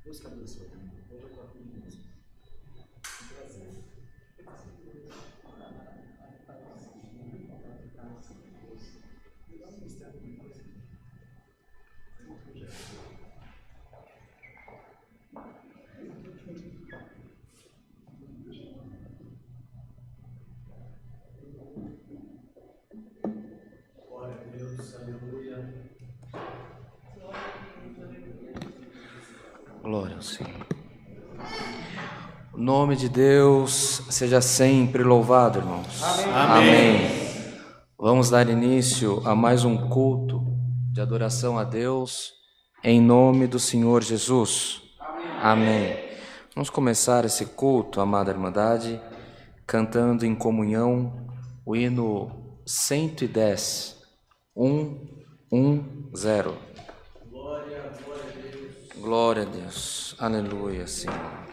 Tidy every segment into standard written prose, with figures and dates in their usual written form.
Buscador sua também. Hoje eu estou aqui de música. Um prazer. Glória a Deus, aleluia. Glória ao Senhor. O nome de Deus seja sempre louvado, irmãos. Amém. Amém. Vamos dar início a mais um culto de adoração a Deus em nome do Senhor Jesus. Amém. Vamos começar esse culto, amada Irmandade, cantando em comunhão o hino 110, 110. Glória a Deus. Glória a Deus. Aleluia, Senhor.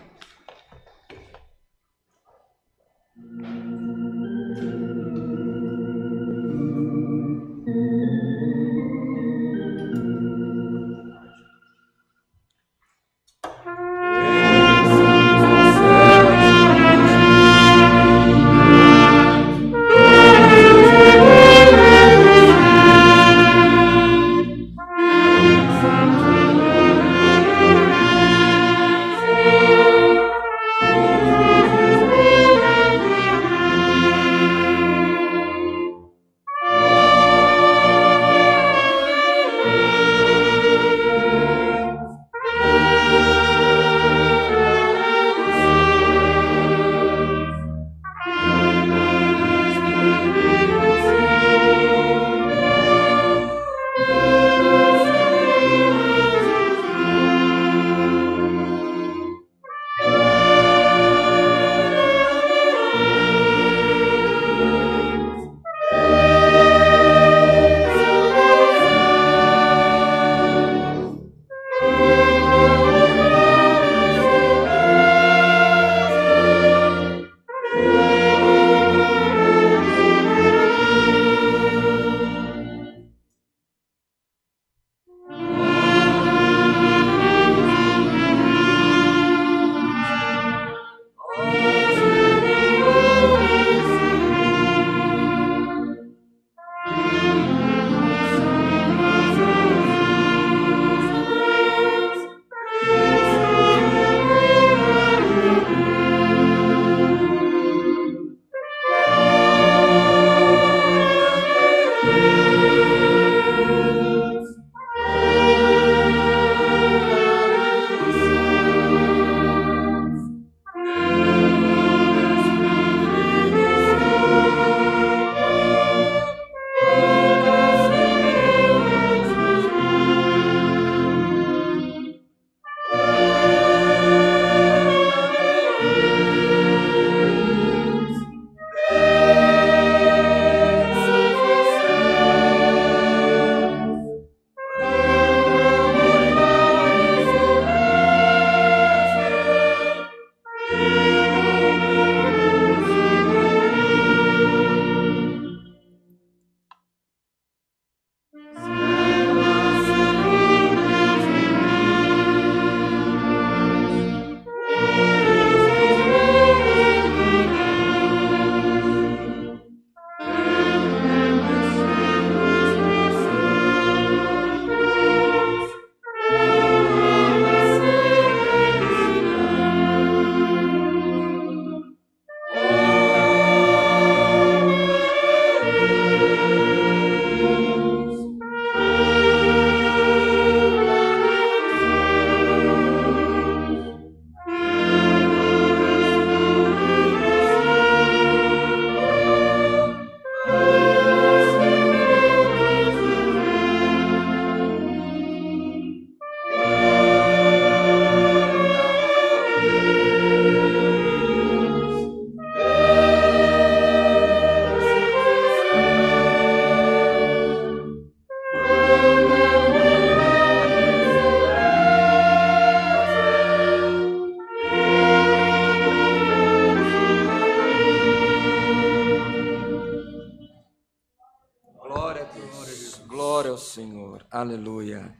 Aleluia.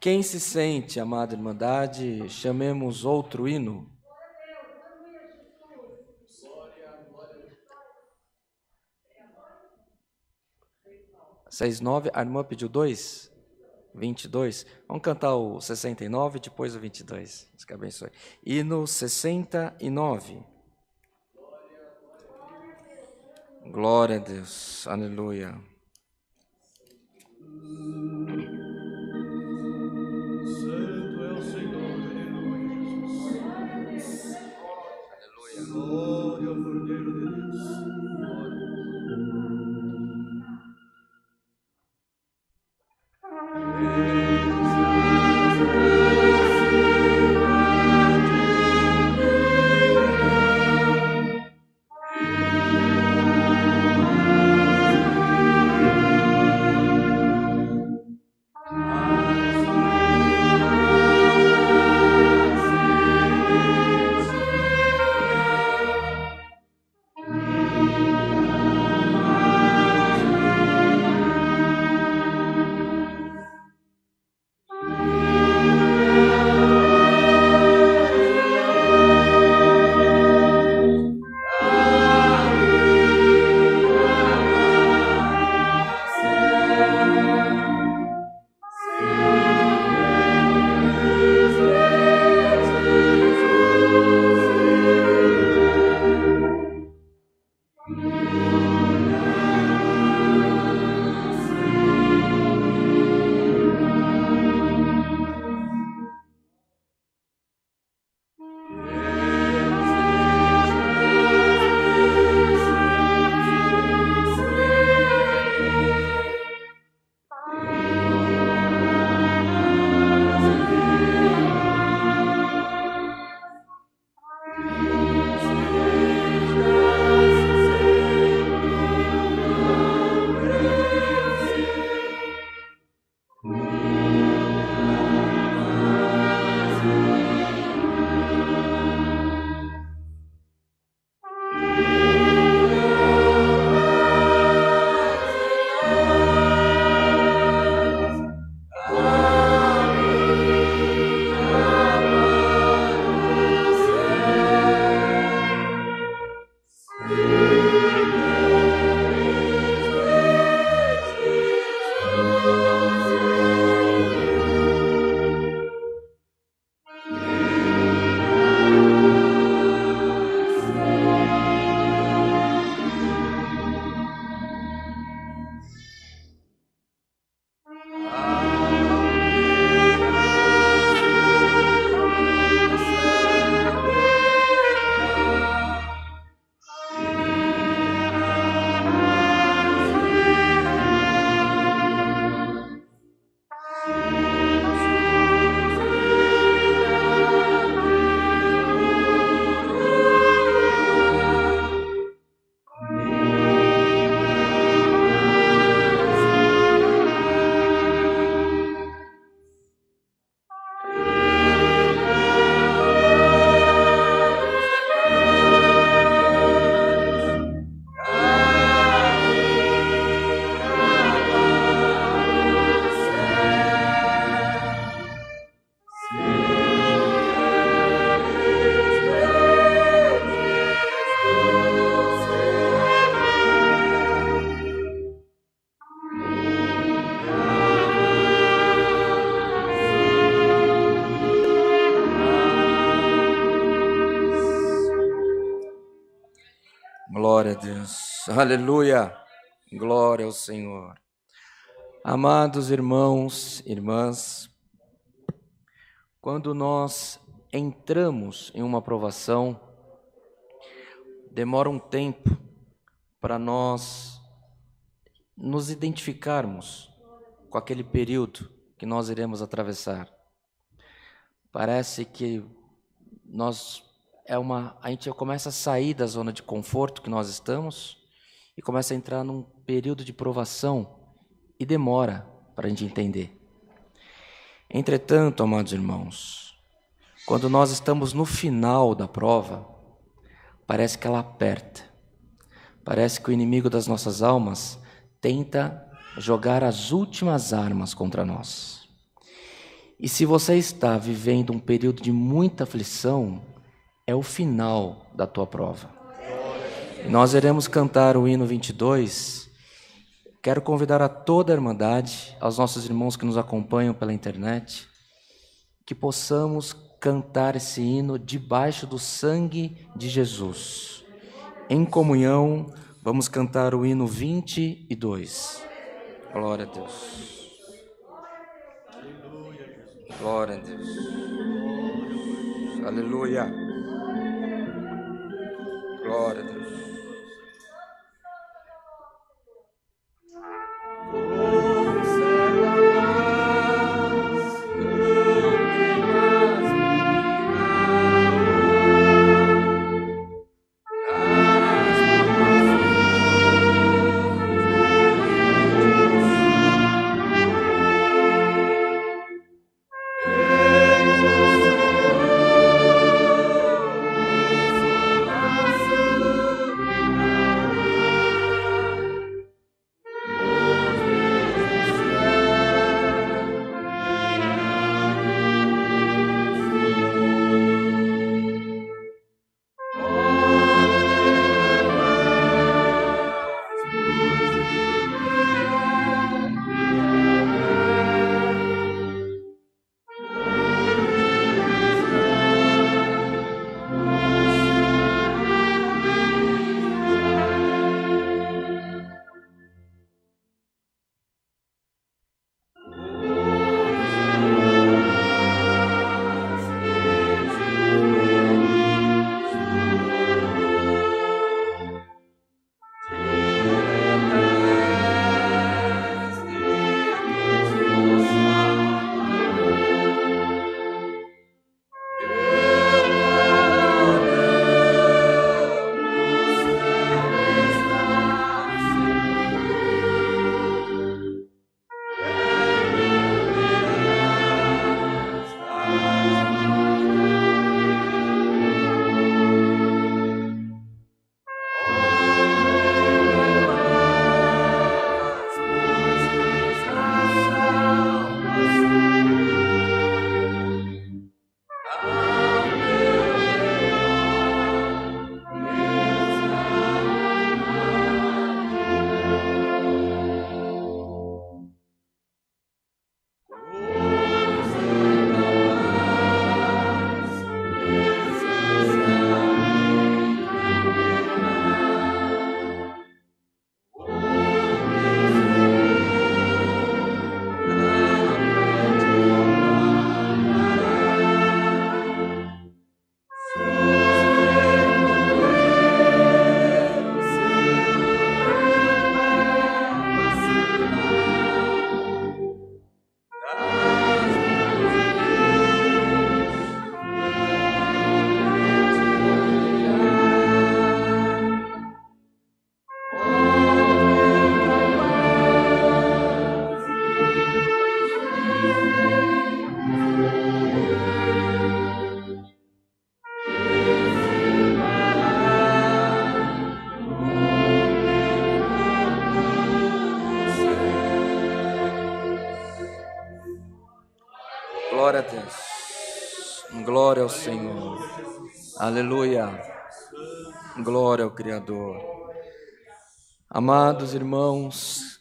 Quem se sente, amada Irmandade, chamemos outro hino. 6:9, a irmã pediu 2, 22. Vamos cantar o 69, depois o 22. Deus que abençoe. Hino 69. Glória a Deus. Aleluia. Santo é o Senhor, aleluia, Jesus. Aleluia. Glória ao Cordeiro de Deus. Glória a Deus. Aleluia. Glória ao Senhor. Amados irmãos, irmãs, quando nós entramos em uma provação, demora um tempo para nós nos identificarmos com aquele período que nós iremos atravessar. Parece que a gente começa a sair da zona de conforto que nós estamos e começa a entrar num período de provação e demora para a gente entender. Entretanto, amados irmãos, quando nós estamos no final da prova, parece que ela aperta. Parece que o inimigo das nossas almas tenta jogar as últimas armas contra nós. E se você está vivendo um período de muita aflição, é o final da tua prova. Nós iremos cantar o hino 22. Quero convidar a toda a Irmandade, aos nossos irmãos que nos acompanham pela internet, que possamos cantar esse hino debaixo do sangue de Jesus. Em comunhão, vamos cantar o hino 22. Glória a Deus. Glória a Deus. Aleluia. Glória a Deus. Glória a Deus. Glória ao Senhor. Aleluia. Glória ao Criador. Amados irmãos,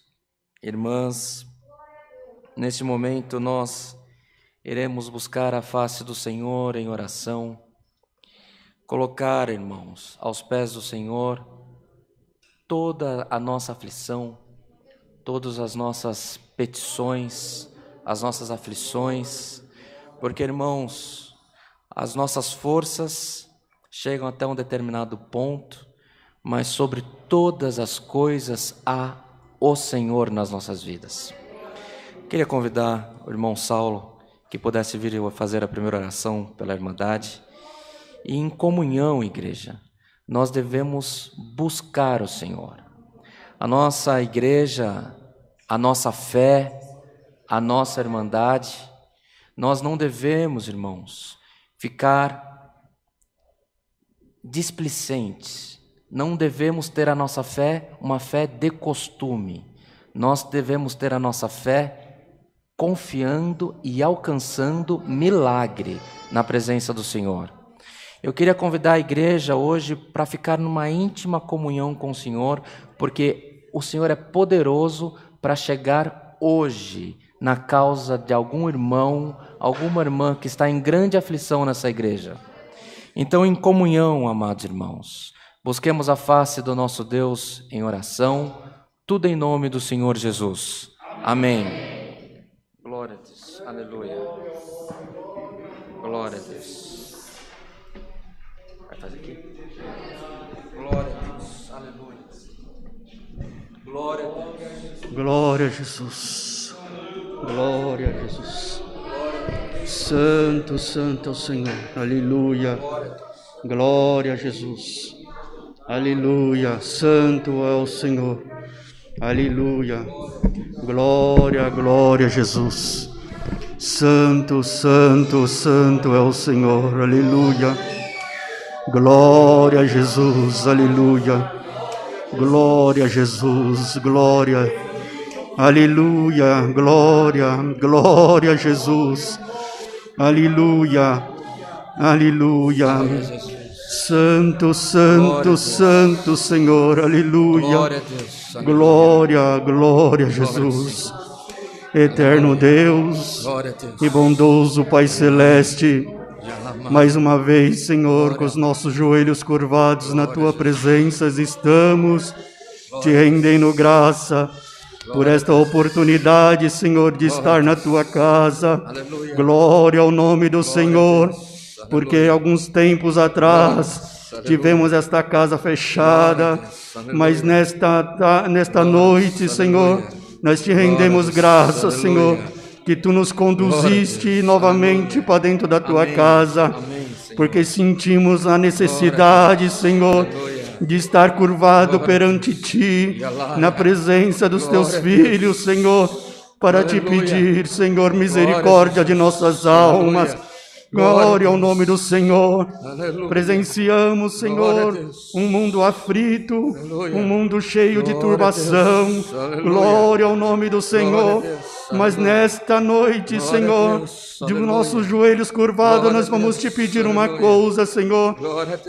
irmãs, neste momento nós iremos buscar a face do Senhor em oração, colocar, irmãos, aos pés do Senhor toda a nossa aflição, todas as nossas petições, as nossas aflições, porque, irmãos, as nossas forças chegam até um determinado ponto, mas sobre todas as coisas há o Senhor nas nossas vidas. Queria convidar o irmão Saulo que pudesse vir fazer a primeira oração pela Irmandade. E em comunhão, igreja, nós devemos buscar o Senhor. A nossa igreja, a nossa fé, a nossa Irmandade, nós não devemos, irmãos, ficar displicentes. Não devemos ter a nossa fé uma fé de costume. Nós devemos ter a nossa fé confiando e alcançando milagre na presença do Senhor. Eu queria convidar a igreja hoje para ficar numa íntima comunhão com o Senhor, porque o Senhor é poderoso para chegar hoje na causa de algum irmão, alguma irmã que está em grande aflição nessa igreja. Então, em comunhão, amados irmãos, busquemos a face do nosso Deus em oração, tudo em nome do Senhor Jesus. Amém. Glória a Deus. Aleluia. Glória a Deus. Vai fazer aqui? Glória a Deus. Aleluia. Glória a Deus. Glória a Jesus. Glória a Jesus. Santo, santo é o Senhor. Aleluia. Glória a Jesus. Aleluia. Santo é o Senhor. Aleluia. Glória, glória a Jesus. Santo, santo, santo é o Senhor. Aleluia. Glória a Jesus. Aleluia. Glória a Jesus. Glória. Aleluia. Glória. Glória a Jesus. Aleluia. Aleluia. Santo, santo, santo Senhor. Aleluia. Glória, glória a Jesus. Eterno Deus e bondoso Pai Celeste, mais uma vez, Senhor, com os nossos joelhos curvados na Tua presença, estamos te rendendo graça por esta oportunidade, Senhor, de estar na Tua casa. Glória ao nome do Senhor, porque alguns tempos atrás tivemos esta casa fechada, mas nesta noite, Senhor, nós te rendemos graças, Senhor, que Tu nos conduziste novamente para dentro da Tua casa, porque sentimos a necessidade, Senhor, de estar curvado perante Ti, na presença dos Teus filhos, Senhor, para Te pedir, Senhor, misericórdia de nossas almas. Glória ao nome do Senhor. Presenciamos, Senhor, um mundo aflito, um mundo cheio de turbação. Glória ao nome do Senhor. Mas nesta noite, Senhor, de nossos joelhos curvados, nós vamos te pedir uma coisa, Senhor.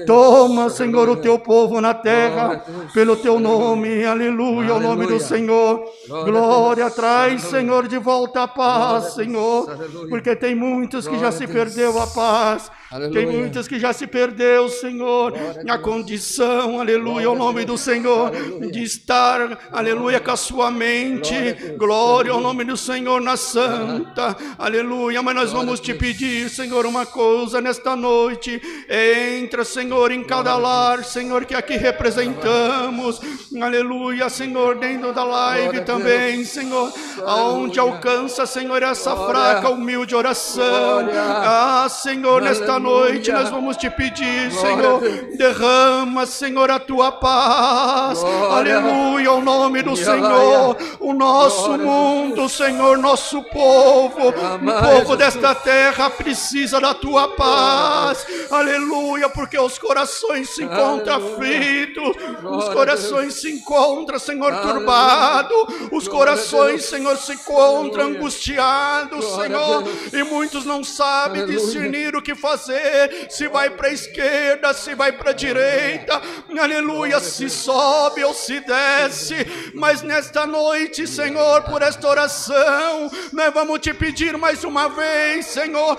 Toma, Senhor, o teu povo na terra, pelo teu nome, aleluia, ao nome do Senhor. Glória, traz, Senhor, de volta a paz, Senhor, porque tem muitos que já se perdeu a paz. Tem muitos que já se perdeu, Senhor, na condição, aleluia, ao nome do Senhor, de estar, aleluia, com a sua mente. Glória ao nome do Senhor na santa, aleluia. Mas nós vamos te pedir, Senhor, uma coisa nesta noite. Entra, Senhor, em cada lar, Senhor, que aqui representamos, aleluia, Senhor, dentro da live também, Senhor, aonde alcança, Senhor, essa fraca, humilde oração. Ah, Senhor, nesta noite nós vamos te pedir, Senhor, derrama, Senhor, a tua paz, aleluia, ao nome do Senhor. O nosso mundo, Senhor, nosso povo, o povo desta terra precisa da tua paz, aleluia, porque os corações se encontram aflitos, os corações se encontram, Senhor, turbados, os corações, Senhor, se encontram angustiados, Senhor, e muitos não sabem discernir o que fazer, se vai para a esquerda, se vai para a direita, aleluia, se sobe ou se desce. Mas nesta noite, Senhor, por esta oração, nós vamos te pedir mais uma vez, Senhor,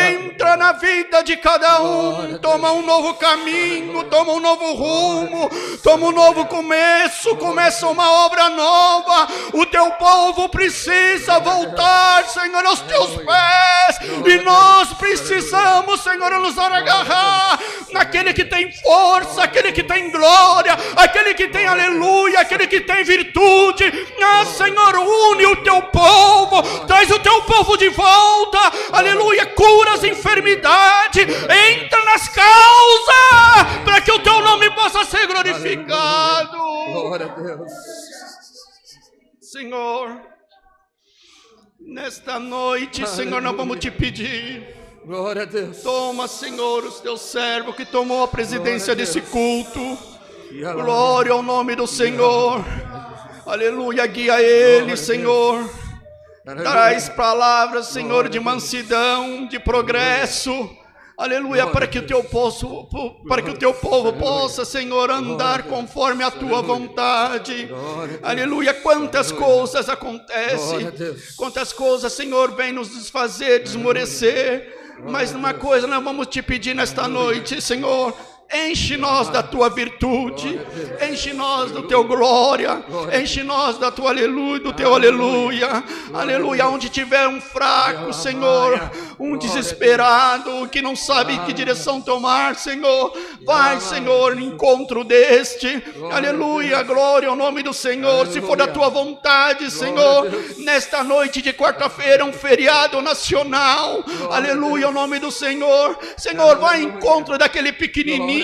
entra na vida de cada um, toma um novo caminho, toma um novo rumo, toma um novo começo, começa uma obra nova. O teu povo precisa voltar, Senhor, aos teus pés, e nós precisamos, Senhor, nos agarrar naquele que tem força, aquele que tem glória, aquele que tem aleluia, aquele que tem virtude. Ah, Senhor, une o teu povo, traz o teu povo de volta, aleluia, cura as enfermidades, entra nas causas, para que o teu nome possa ser glorificado. Glória a Deus. Senhor, nesta noite, Senhor, nós vamos te pedir. Glória a Deus. Toma, Senhor, os teus servos que tomou a presidência desse culto. Glória ao nome do Senhor. Aleluia, guia ele, Senhor. Traz palavras, Senhor, de mansidão, de progresso. Aleluia, para que o teu povo possa, Senhor, andar conforme a tua vontade. Aleluia, quantas coisas acontecem, quantas coisas, Senhor, vem nos desfazer, desmorecer. Mas uma coisa nós vamos te pedir nesta noite, Senhor: enche-nós da tua virtude, enche-nós do teu glória, enche-nós da tua aleluia, do teu aleluia, aleluia. Onde tiver um fraco, Senhor, um desesperado, que não sabe que direção tomar, Senhor, vai, Senhor, no encontro deste, aleluia, glória ao nome do Senhor. Se for da tua vontade, Senhor, nesta noite de quarta-feira, um feriado nacional, aleluia, ao nome do Senhor. Senhor, vai em encontro daquele pequenininho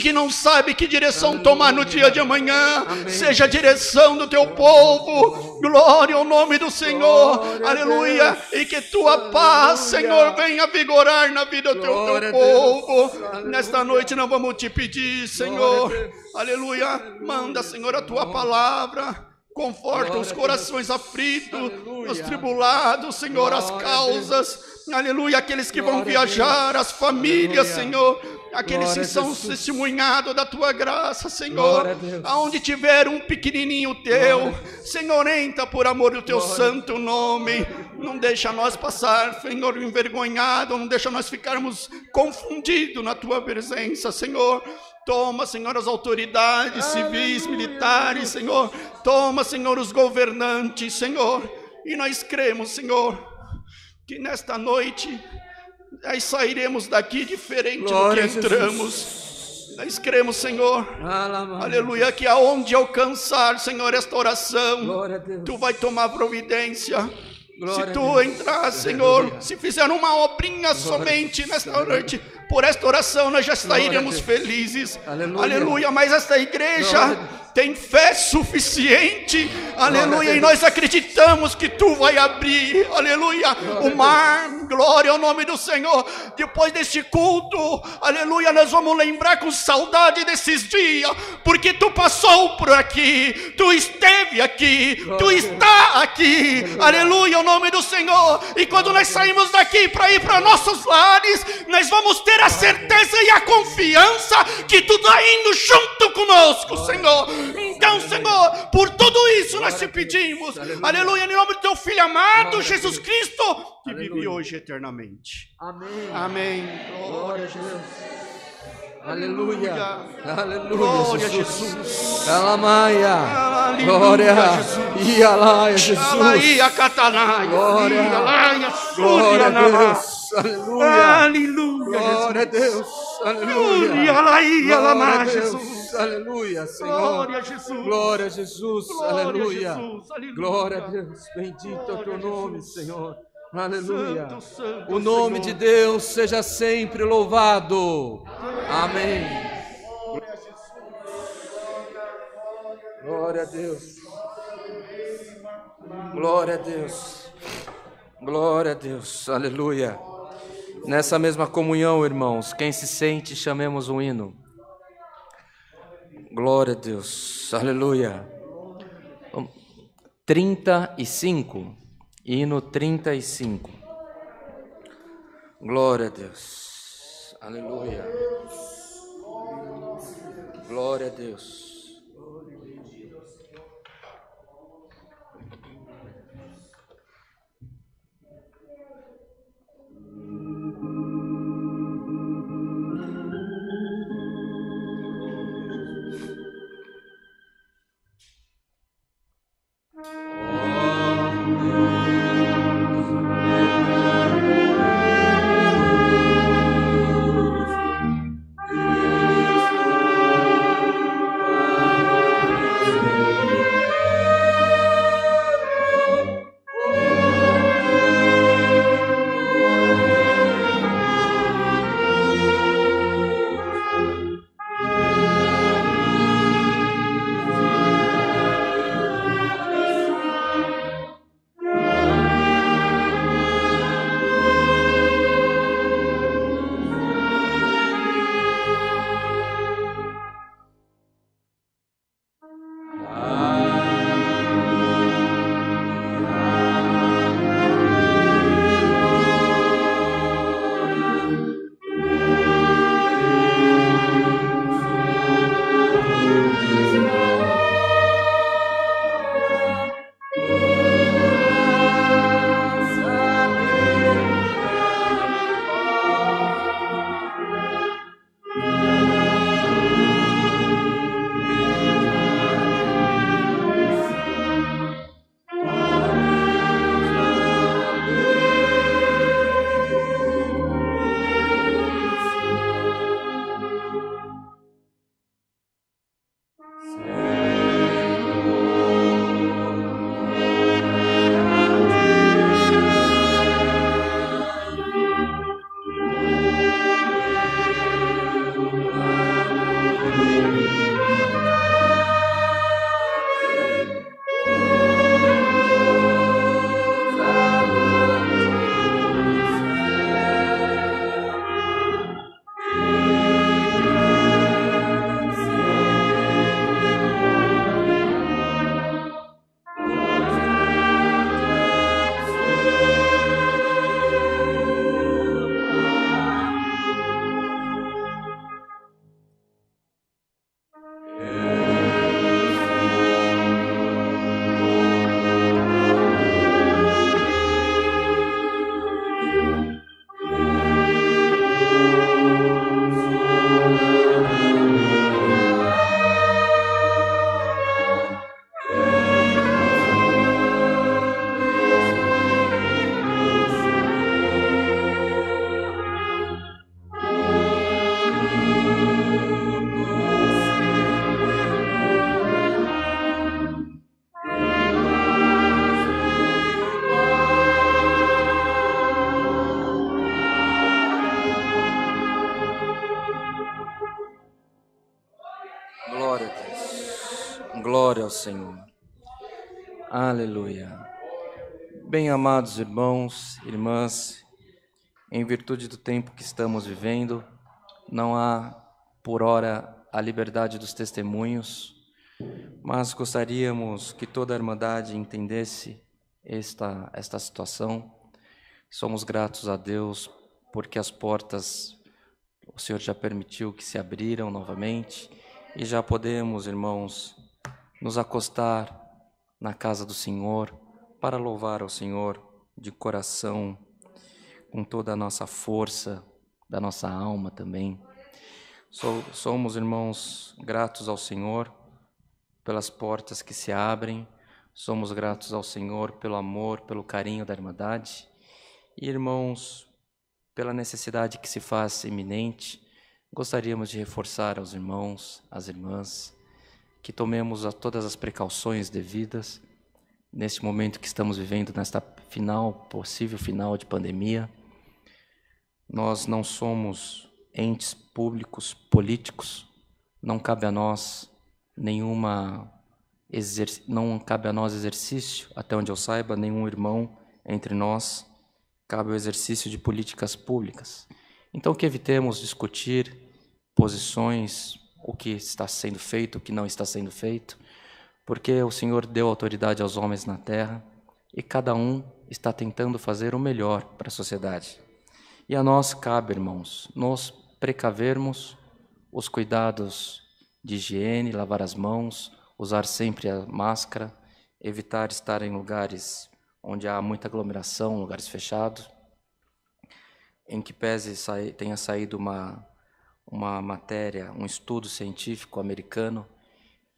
que não sabe que direção tomar no dia de amanhã. Seja a direção do teu povo, glória ao nome do Senhor, aleluia. E que tua paz, Senhor, venha vigorar na vida do teu povo. Nesta noite nós vamos te pedir, Senhor, aleluia, manda, Senhor, a tua palavra. Conforta os corações aflitos, os tribulados, Senhor, as causas, aleluia, aqueles que vão viajar, as famílias, Senhor, aqueles que são testemunhados da tua graça, Senhor. Aonde tiver um pequenininho teu, Senhor, entra por amor do teu santo nome. Não deixa nós passar, Senhor, envergonhado, não deixa nós ficarmos confundidos na tua presença, Senhor. Toma, Senhor, as autoridades civis, militares, Senhor. Toma, Senhor, os governantes, Senhor. E nós cremos, Senhor, que nesta noite nós sairemos daqui diferente do que entramos. Nós cremos, Senhor, aleluia, que aonde alcançar, Senhor, esta oração, tu vai tomar providência. Se tu entrar, Senhor, se fizer uma obrinha somente nesta noite, por esta oração nós já sairemos felizes. Aleluia, mas esta igreja tem fé suficiente, aleluia, e nós acreditamos que tu vai abrir, aleluia, o mar, glória ao nome do Senhor. Depois deste culto, aleluia, nós vamos lembrar com saudade desses dias, porque tu passou por aqui, tu esteve aqui, tu está aqui, aleluia, ao nome do Senhor. E quando nós saímos daqui para ir para nossos lares, nós vamos ter a certeza e a confiança que tu está indo junto conosco, Senhor. Então, Senhor, por tudo isso nós te pedimos, aleluia, em nome do teu Filho amado, Jesus Cristo, que vive hoje eternamente. Amém. Amém. Glória a Deus. Aleluia. Aleluia. Glória a Jesus. Calamaia. Glória Glória. Ialaia, Jesus. Alaia Catanaia. Glória. Glória a Deus. Aleluia. Aleluia. Glória a Deus. Aleluia. Alaia Lamar, Glória a Deus. Jesus. Aleluia, Senhor. Glória a Jesus. Glória a Jesus. Aleluia. Jesus. Aleluia. Glória a Deus. Bendito é o teu nome, Senhor. Aleluia. Santo, santo, O nome Senhor. de Deus seja sempre louvado. Amém. Glória a Deus. Glória a Deus. Glória a Deus. Aleluia. Nessa mesma comunhão, irmãos, quem se sente, chamemos um hino. Glória a Deus. Aleluia. 35. Hino 35. Glória a Deus. Aleluia. Glória a Deus. Glória a Deus. Glória ao Senhor. Aleluia. Bem amados irmãos, irmãs, em virtude do tempo que estamos vivendo, não há, por hora, a liberdade dos testemunhos, mas gostaríamos que toda a Irmandade entendesse esta situação. Somos gratos a Deus porque as portas, o Senhor já permitiu que se abriram novamente e já podemos, irmãos, nos acostar na casa do Senhor para louvar ao Senhor de coração, com toda a nossa força, da nossa alma também. Somos, irmãos, gratos ao Senhor pelas portas que se abrem, somos gratos ao Senhor pelo amor, pelo carinho da Irmandade e, irmãos, pela necessidade que se faz iminente. Gostaríamos de reforçar aos irmãos, às irmãs, que tomemos todas as precauções devidas neste momento que estamos vivendo, nesta possível final de pandemia. Nós não somos entes públicos, políticos, não cabe a nós não cabe a nós exercício, até onde eu saiba, nenhum irmão entre nós, cabe o exercício de políticas públicas. Então que evitemos discutir posições, o que está sendo feito, o que não está sendo feito, porque o Senhor deu autoridade aos homens na terra e cada um está tentando fazer o melhor para a sociedade. E a nós cabe, irmãos, nos precavermos, os cuidados de higiene, lavar as mãos, usar sempre a máscara, evitar estar em lugares onde há muita aglomeração, lugares fechados, em que tenha saído uma matéria, um estudo científico americano,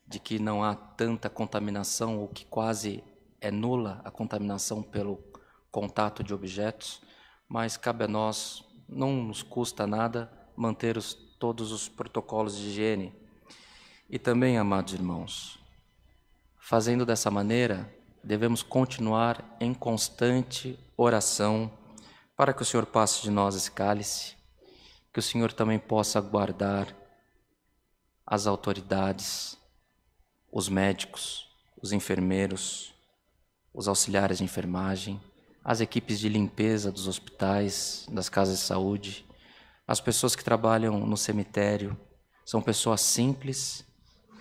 de que não há tanta contaminação, ou que quase é nula a contaminação pelo contato de objetos, mas cabe a nós, não nos custa nada, manter todos os protocolos de higiene. E também, amados irmãos, fazendo dessa maneira, devemos continuar em constante oração para que o Senhor passe de nós esse cálice, que o Senhor também possa guardar as autoridades, os médicos, os enfermeiros, os auxiliares de enfermagem, as equipes de limpeza dos hospitais, das casas de saúde, as pessoas que trabalham no cemitério. São pessoas simples,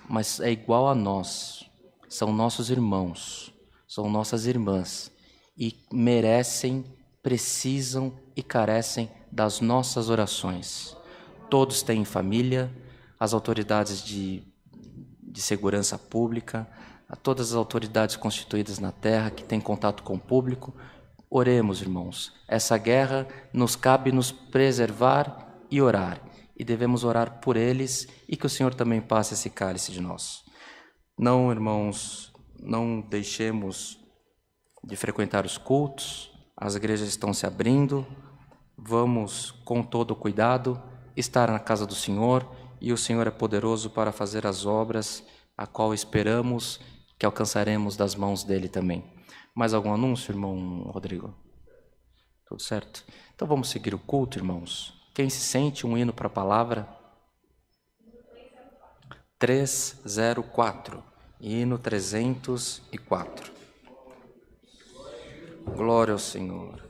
mas é igual a nós. São nossos irmãos, são nossas irmãs e merecem, precisam e carecem das nossas orações. Todos têm família, as autoridades de segurança pública, a todas as autoridades constituídas na terra que têm contato com o público. Oremos, irmãos. Essa guerra nos cabe nos preservar e orar. E devemos orar por eles e que o Senhor também passe esse cálice de nós. Não, irmãos, não deixemos de frequentar os cultos. As igrejas estão se abrindo. Vamos, com todo o cuidado, estar na casa do Senhor, e o Senhor é poderoso para fazer as obras, a qual esperamos que alcançaremos das mãos dele também. Mais algum anúncio, irmão Rodrigo? Tudo certo? Então vamos seguir o culto, irmãos. Quem se sente um hino para a palavra? 304. Hino 304. Glória ao Senhor.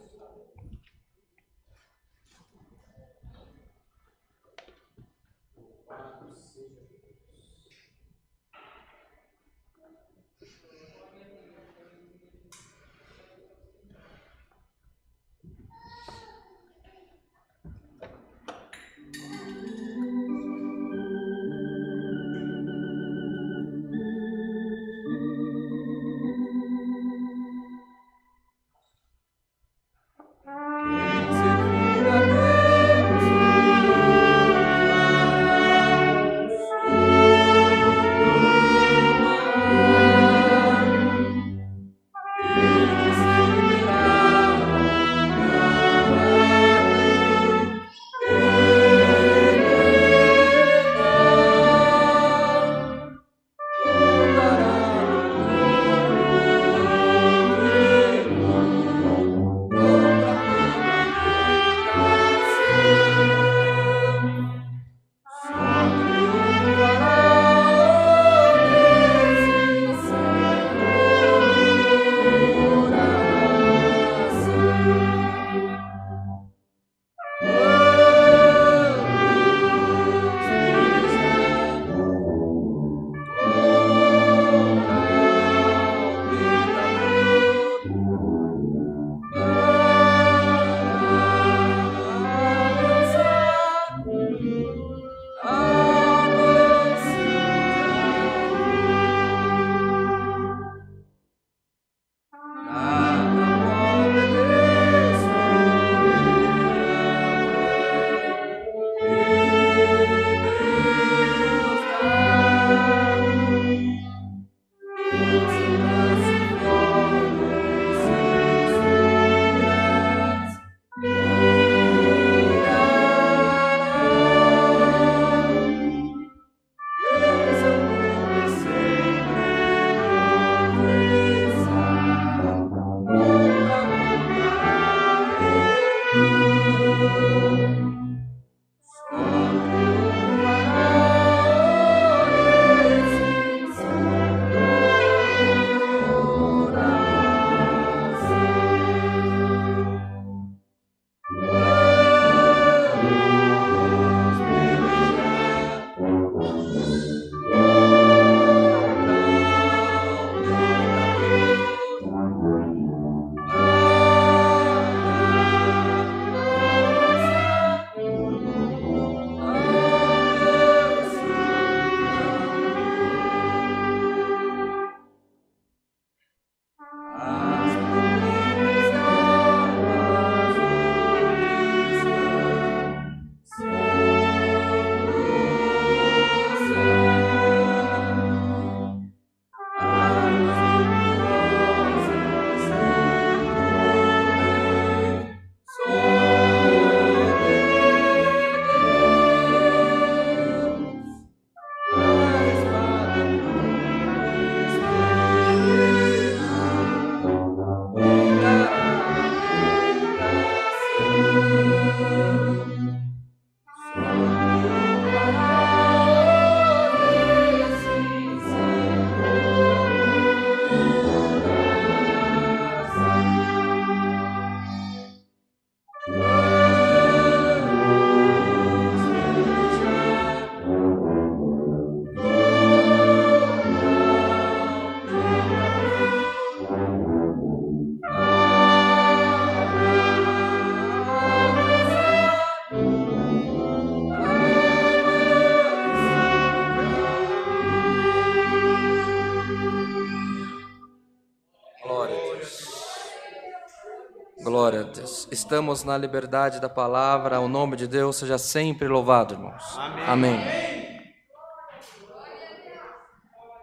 Glória a Deus. Estamos na liberdade da palavra. O nome de Deus seja sempre louvado, irmãos. Amém.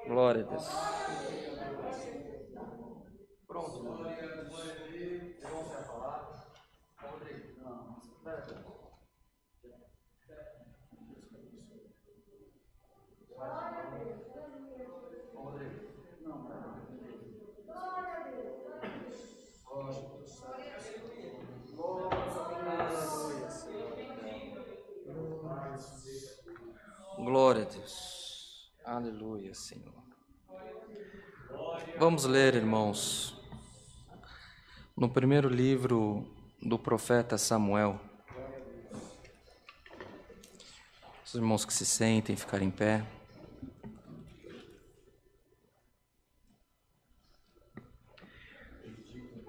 Glória a Deus. Glória a Deus. Aleluia, Senhor. Vamos ler, irmãos, no primeiro livro do profeta Samuel. Os irmãos que se sentem, ficarem em pé.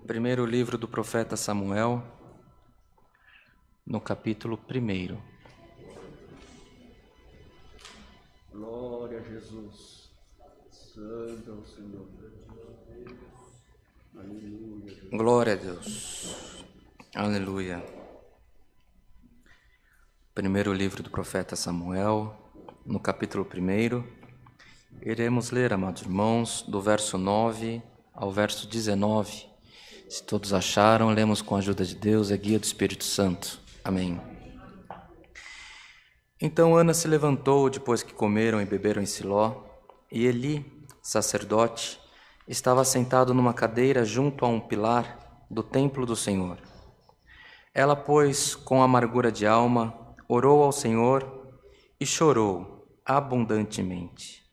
Primeiro livro do profeta Samuel, no capítulo 1. Glória a Jesus. Santo é o Senhor. Aleluia. Jesus. Glória a Deus. Aleluia. Primeiro livro do profeta Samuel, no capítulo 1. Iremos ler, amados irmãos, do verso 9 ao verso 19. Se todos acharam, lemos com a ajuda de Deus, a guia do Espírito Santo. Amém. Então Ana se levantou depois que comeram e beberam em Siló, e Eli, sacerdote, estava sentado numa cadeira junto a um pilar do templo do Senhor. Ela, pois, com amargura de alma, orou ao Senhor e chorou abundantemente.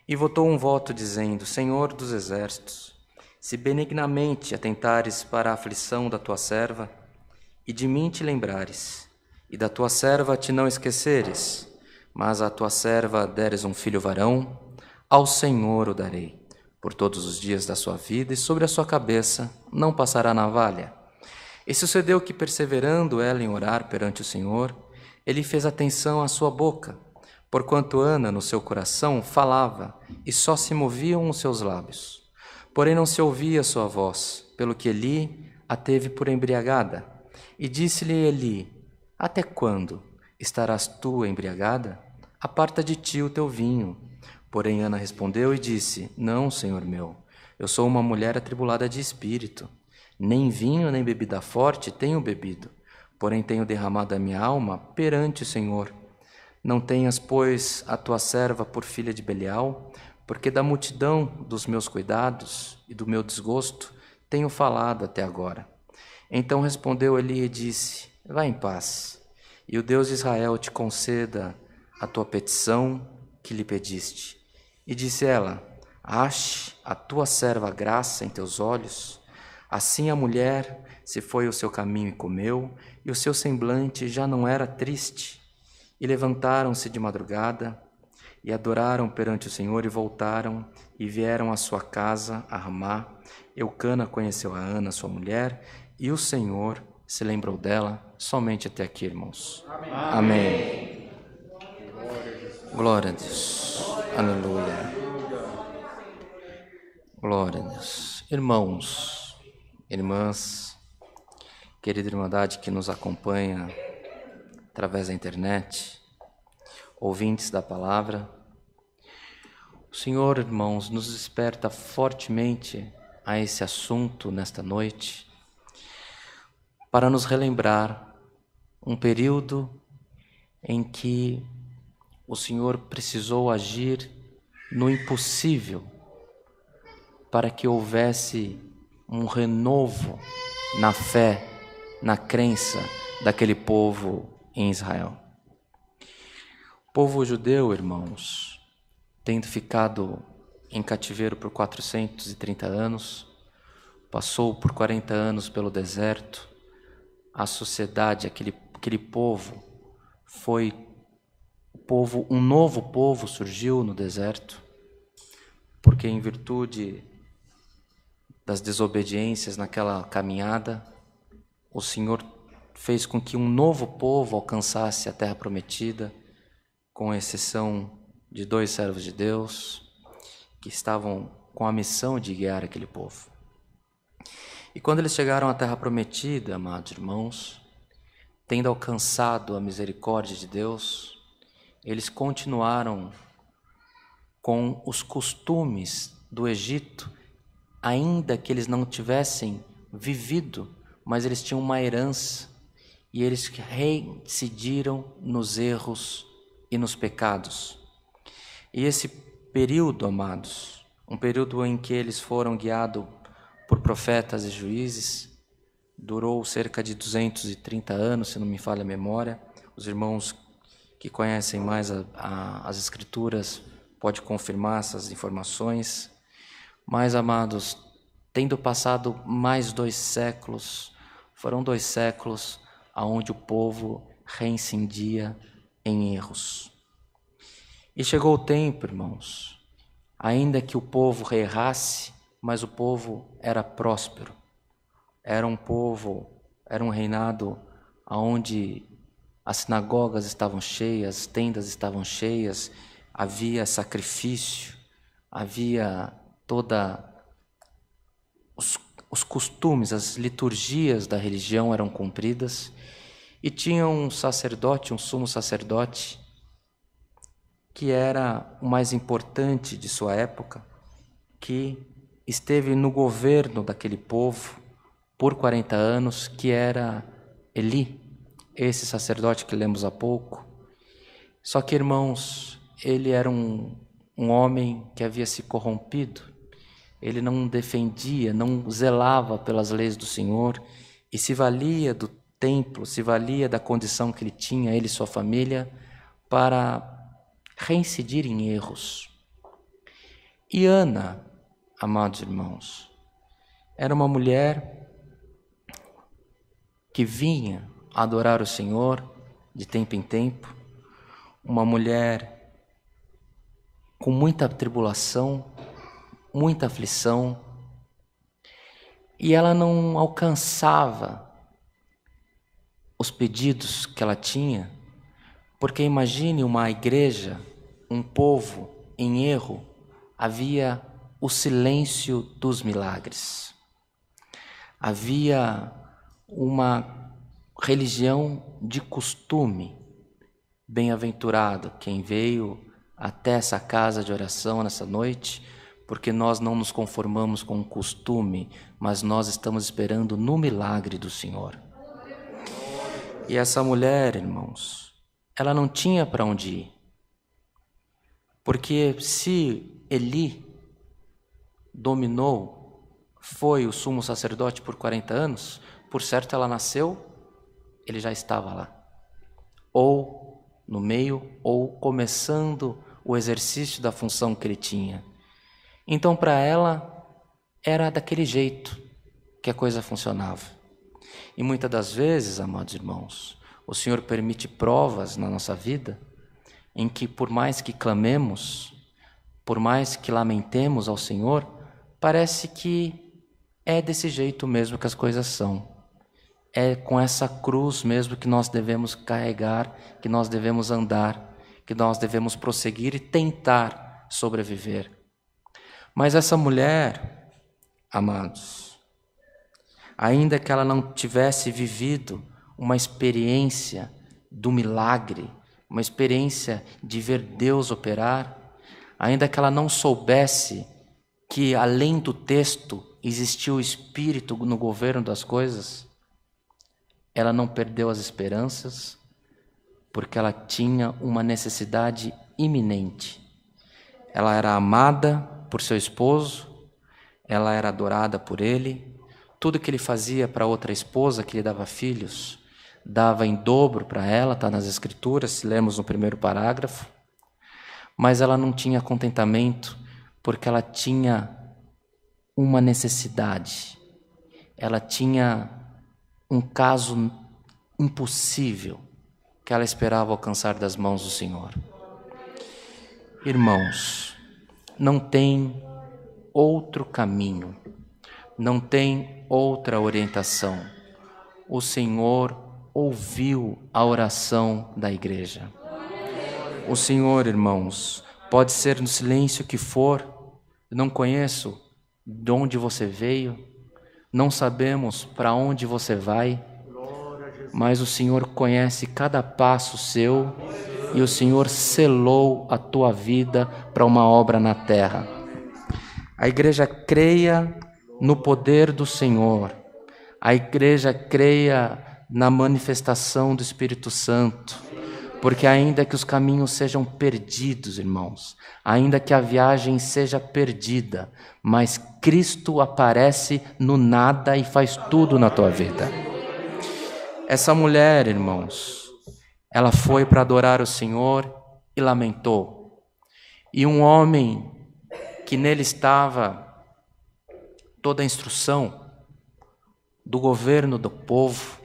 E votou um voto dizendo: Senhor dos exércitos, se benignamente atentares para a aflição da tua serva, e de mim te lembrares, e da tua serva te não esqueceres, mas à tua serva deres um filho varão, ao Senhor o darei, por todos os dias da sua vida, e sobre a sua cabeça não passará navalha. E sucedeu que, perseverando ela em orar perante o Senhor, ele fez atenção à sua boca, porquanto Ana no seu coração falava, e só se moviam os seus lábios. Porém não se ouvia a sua voz, pelo que Eli a teve por embriagada. E disse-lhe Eli: Até quando estarás tu embriagada? Aparta de ti o teu vinho. Porém Ana respondeu e disse: Não, Senhor meu, eu sou uma mulher atribulada de espírito. Nem vinho nem bebida forte tenho bebido, porém tenho derramado a minha alma perante o Senhor. Não tenhas, pois, a tua serva por filha de Belial, porque da multidão dos meus cuidados e do meu desgosto tenho falado até agora. Então respondeu Eli e disse: Vá em paz, e o Deus de Israel te conceda a tua petição que lhe pediste. E disse ela: ache a tua serva graça em teus olhos. Assim a mulher se foi o seu caminho e comeu, e o seu semblante já não era triste. E levantaram-se de madrugada, e adoraram perante o Senhor, e voltaram, e vieram à sua casa, a Ramá. Eucana conheceu a Ana, sua mulher, e o Senhor se lembrou dela. Somente até aqui, irmãos. Amém. Amém. Glória a Deus. Aleluia. Glória a Deus. Irmãos, irmãs, querida Irmandade que nos acompanha através da internet, ouvintes da palavra, o Senhor, irmãos, nos desperta fortemente a esse assunto nesta noite, para nos relembrar um período em que o Senhor precisou agir no impossível para que houvesse um renovo na fé, na crença daquele povo em Israel. O povo judeu, irmãos, tendo ficado em cativeiro por 430 anos, passou por 40 anos pelo deserto. A sociedade, aquele povo foi um novo povo surgiu no deserto, porque em virtude das desobediências naquela caminhada, o Senhor fez com que um novo povo alcançasse a terra prometida, com exceção de 2 servos de Deus, que estavam com a missão de guiar aquele povo. E quando eles chegaram à terra prometida, amados irmãos, tendo alcançado a misericórdia de Deus, eles continuaram com os costumes do Egito, ainda que eles não tivessem vivido, mas eles tinham uma herança, e eles reincidiram nos erros e nos pecados. E esse período, amados, um período em que eles foram guiados por profetas e juízes, durou cerca de 230 anos, se não me falha a memória. Os irmãos que conhecem mais as Escrituras podem confirmar essas informações. Mas, amados, tendo passado mais 2 séculos, foram 2 séculos onde o povo reincidia em erros. E chegou o tempo, irmãos, ainda que o povo errasse, mas o povo era próspero. Era um reinado onde as sinagogas estavam cheias, as tendas estavam cheias, havia sacrifício, havia os costumes, as liturgias da religião eram cumpridas, e tinha um sacerdote, um sumo sacerdote, que era o mais importante de sua época, que esteve no governo daquele povo por 40 anos, que era Eli, esse sacerdote que lemos há pouco. Só que, irmãos, ele era um homem que havia se corrompido. Ele não defendia, não zelava pelas leis do Senhor, e se valia do templo, se valia da condição que ele tinha, ele e sua família, para reincidir em erros. E Ana, amados irmãos, era uma mulher que vinha adorar o Senhor de tempo em tempo, uma mulher com muita tribulação, muita aflição, e ela não alcançava os pedidos que ela tinha, porque imagine uma igreja, um povo em erro, havia o silêncio dos milagres. Havia uma religião de costume. Bem-aventurado quem veio até essa casa de oração nessa noite, porque nós não nos conformamos com o costume, mas nós estamos esperando no milagre do Senhor. E essa mulher, irmãos, ela não tinha para onde ir. Porque se Eli dominou, foi o sumo sacerdote por 40 anos, por certo ela nasceu, ele já estava lá. ou no meio, ou começando o exercício da função que ele tinha. Então, para ela, era daquele jeito que a coisa funcionava. E muitas das vezes, amados irmãos, o Senhor permite provas na nossa vida em que, por mais que clamemos, por mais que lamentemos ao Senhor, parece que é desse jeito mesmo que as coisas são. É com essa cruz mesmo que nós devemos carregar, que nós devemos andar, que nós devemos prosseguir e tentar sobreviver. Mas essa mulher, amados, ainda que ela não tivesse vivido uma experiência do milagre, uma experiência de ver Deus operar, ainda que ela não soubesse que além do texto existia o Espírito no governo das coisas, ela não perdeu as esperanças, porque ela tinha uma necessidade iminente. Ela era amada por seu esposo, ela era adorada por ele, tudo que ele fazia para outra esposa que lhe dava filhos, dava em dobro para ela, está nas Escrituras, se lermos no primeiro parágrafo, mas ela não tinha contentamento, porque ela tinha uma necessidade, ela tinha um caso impossível que ela esperava alcançar das mãos do Senhor. Irmãos, não tem outro caminho, não tem outra orientação. O Senhor ouviu a oração da igreja. O Senhor, irmãos, pode ser no silêncio que for, não conheço de onde você veio, não sabemos para onde você vai, mas o Senhor conhece cada passo seu e o Senhor selou a tua vida para uma obra na terra. A igreja creia no poder do Senhor, a igreja creia na manifestação do Espírito Santo, porque ainda que os caminhos sejam perdidos, irmãos, ainda que a viagem seja perdida, mas Cristo aparece no nada e faz tudo na tua vida. Essa mulher, irmãos, ela foi para adorar o Senhor e lamentou. E um homem que nele estava toda a instrução do governo do povo,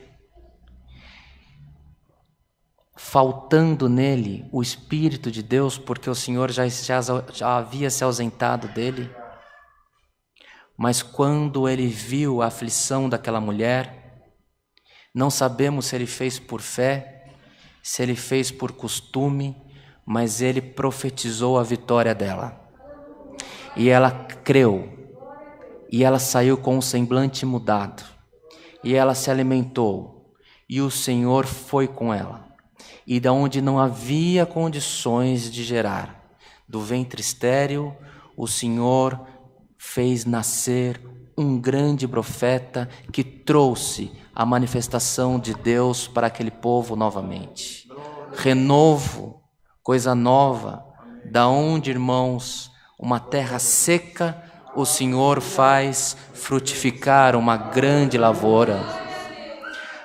faltando nele o Espírito de Deus, porque o Senhor já havia se ausentado dele. Mas quando ele viu a aflição daquela mulher, não sabemos se ele fez por fé, se ele fez por costume, mas ele profetizou a vitória dela. E ela creu, e ela saiu com o semblante mudado, e ela se alimentou, e o Senhor foi com ela. E da onde não havia condições de gerar, do ventre estéril, o Senhor fez nascer um grande profeta que trouxe a manifestação de Deus para aquele povo novamente. Renovo, coisa nova, da onde, irmãos, uma terra seca, o Senhor faz frutificar uma grande lavoura.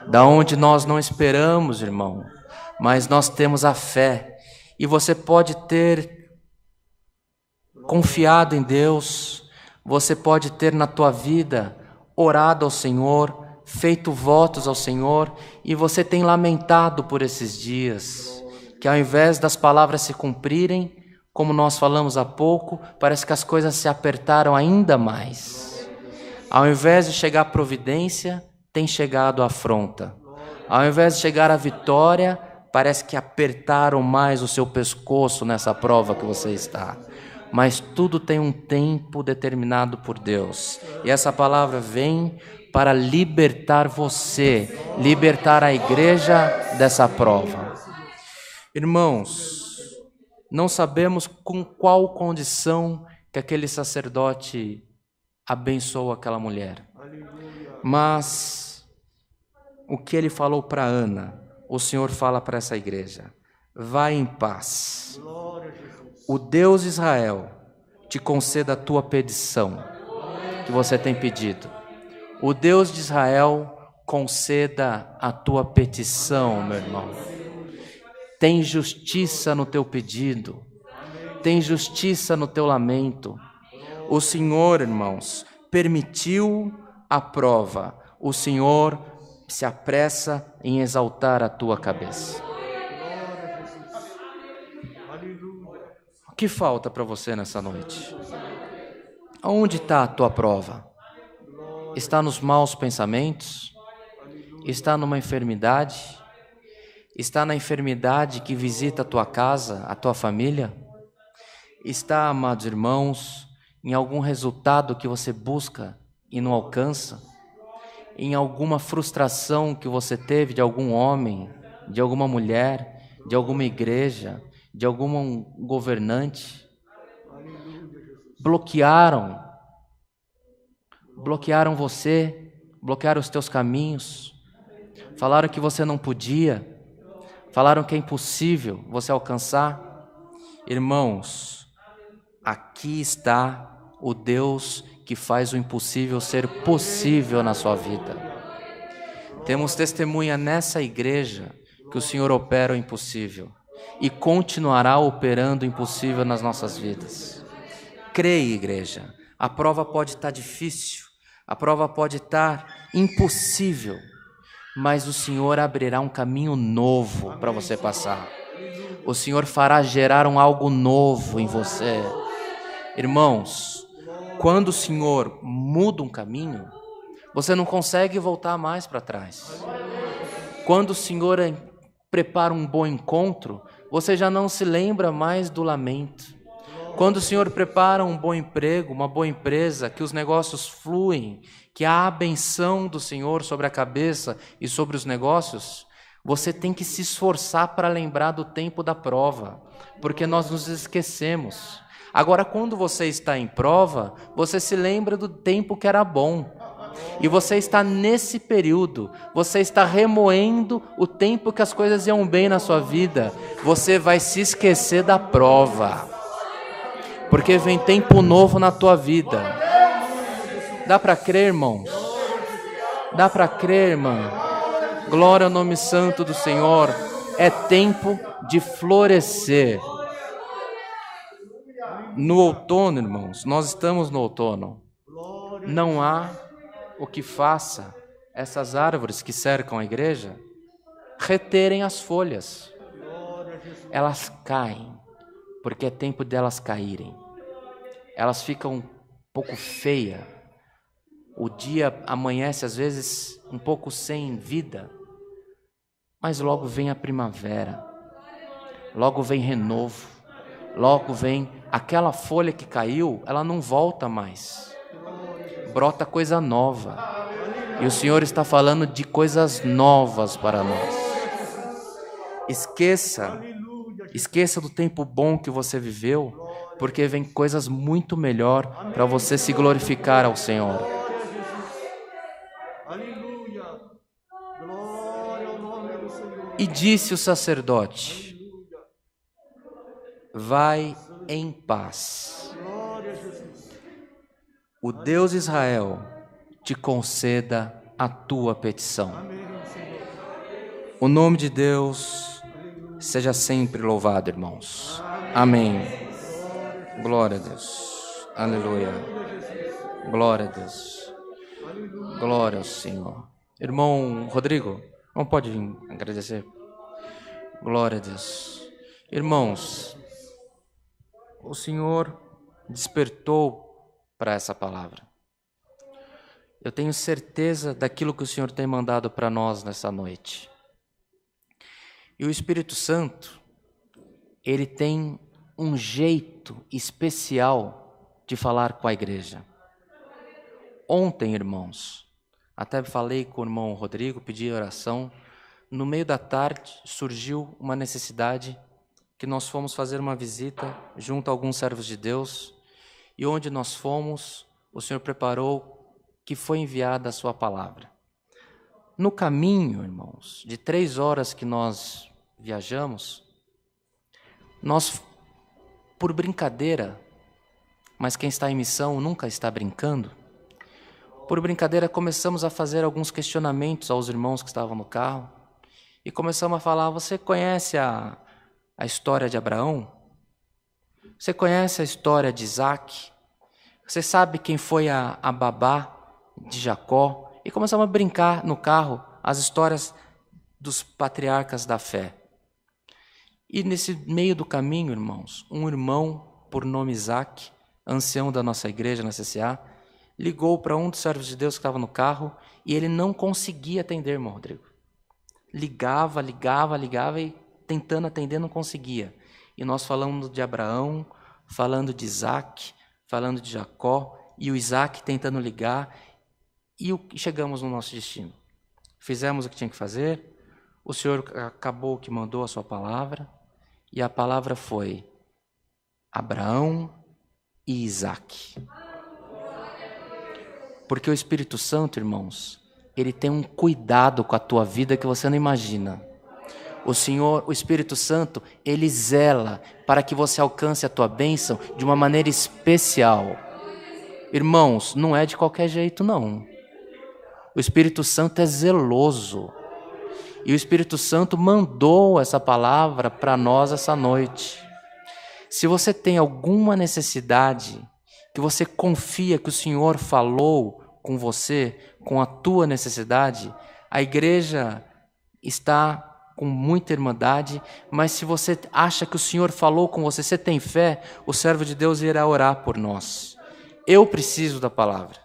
Da onde nós não esperamos, irmão, mas nós temos a fé, e você pode ter confiado em Deus, você pode ter na tua vida orado ao Senhor, feito votos ao Senhor, e você tem lamentado por esses dias, que ao invés das palavras se cumprirem, como nós falamos há pouco, parece que as coisas se apertaram ainda mais. Ao invés de chegar a providência, tem chegado a afronta. Ao invés de chegar a vitória, parece que apertaram mais o seu pescoço nessa prova que você está. Mas tudo tem um tempo determinado por Deus. E essa palavra vem para libertar você, libertar a igreja dessa prova. Irmãos, não sabemos com qual condição que aquele sacerdote abençoou aquela mulher. Mas o que ele falou para Ana, o Senhor fala para essa igreja: vai em paz. O Deus de Israel te conceda a tua petição que você tem pedido. O Deus de Israel conceda a tua petição, meu irmão. Tem justiça no teu pedido. Tem justiça no teu lamento. O Senhor, irmãos, permitiu a prova. O Senhor se apressa em exaltar a tua cabeça. O que falta para você nessa noite? Aonde está a tua prova? Está nos maus pensamentos? Está numa enfermidade? Está na enfermidade que visita a tua casa, a tua família? Está, amados irmãos, em algum resultado que você busca e não alcança? Em alguma frustração que você teve de algum homem, de alguma mulher, de alguma igreja, de algum governante? Bloquearam você, bloquearam os teus caminhos, falaram que você não podia, falaram que é impossível você alcançar. Irmãos, aqui está o Deus que faz o impossível ser possível na sua vida. Temos testemunha nessa igreja que o Senhor opera o impossível e continuará operando o impossível nas nossas vidas. Creia, igreja, a prova pode estar difícil, a prova pode estar impossível, mas o Senhor abrirá um caminho novo para você passar. O Senhor fará gerar algo novo em você. Irmãos, quando o Senhor muda um caminho, você não consegue voltar mais para trás. Quando o Senhor prepara um bom encontro, você já não se lembra mais do lamento. Quando o Senhor prepara um bom emprego, uma boa empresa, que os negócios fluem, que há a benção do Senhor sobre a cabeça e sobre os negócios, você tem que se esforçar para lembrar do tempo da prova, porque nós nos esquecemos. Agora, quando você está em prova, você se lembra do tempo que era bom. E você está nesse período, você está remoendo o tempo que as coisas iam bem na sua vida. Você vai se esquecer da prova, porque vem tempo novo na tua vida. Dá para crer, irmãos? Dá para crer, irmã? Glória ao nome santo do Senhor. É tempo de florescer. No outono, irmãos, nós estamos no outono. Não há o que faça essas árvores que cercam a igreja reterem as folhas. Elas caem, porque é tempo delas caírem. Elas ficam um pouco feias. O dia amanhece às vezes um pouco sem vida, mas logo vem a primavera, logo vem renovo, logo vem aquela folha que caiu, ela não volta mais. Brota coisa nova. E o Senhor está falando de coisas novas para nós. Esqueça do tempo bom que você viveu, porque vem coisas muito melhor para você se glorificar ao Senhor. E disse o sacerdote: vai em paz. O Deus Israel te conceda a tua petição. O nome de Deus seja sempre louvado, irmãos. Amém. Glória a Deus. Aleluia. Glória a Deus. Glória ao Senhor. Irmão Rodrigo, não pode vir agradecer? Glória a Deus. Irmãos, o Senhor despertou para essa palavra. Eu tenho certeza daquilo que o Senhor tem mandado para nós nessa noite. E o Espírito Santo, ele tem um jeito especial de falar com a igreja. Ontem, irmãos, até falei com o irmão Rodrigo, pedi oração. No meio da tarde surgiu uma necessidade que nós fomos fazer uma visita junto a alguns servos de Deus. E onde nós fomos, o Senhor preparou que foi enviada a sua palavra. No caminho, irmãos, de 3 horas que nós viajamos, nós, por brincadeira, mas quem está em missão nunca está brincando, por brincadeira começamos a fazer alguns questionamentos aos irmãos que estavam no carro, e começamos a falar: você conhece a a história de Abraão? Você conhece a história de Isaac? Você sabe quem foi a babá de Jacó? E começamos a brincar no carro as histórias dos patriarcas da fé. E nesse meio do caminho, irmãos, um irmão por nome Isaac, ancião da nossa igreja na CCA, ligou para um dos servos de Deus que estava no carro e ele não conseguia atender, irmão Rodrigo. Ligava e tentando atender não conseguia. E nós falamos de Abraão, falando de Isaac, falando de Jacó, e o Isaac tentando ligar, e chegamos no nosso destino. Fizemos o que tinha que fazer, o Senhor acabou que mandou a sua palavra, e a palavra foi Abraão e Isaac. Porque o Espírito Santo, irmãos, ele tem um cuidado com a tua vida que você não imagina. O Espírito Santo, ele zela para que você alcance a tua bênção de uma maneira especial. Irmãos, não é de qualquer jeito, não. O Espírito Santo é zeloso. E o Espírito Santo mandou essa palavra para nós essa noite. Se você tem alguma necessidade, que você confia que o Senhor falou com você, com a tua necessidade, a igreja está com muita irmandade, mas se você acha que o Senhor falou com você, você tem fé, o servo de Deus irá orar por nós. Eu preciso da palavra.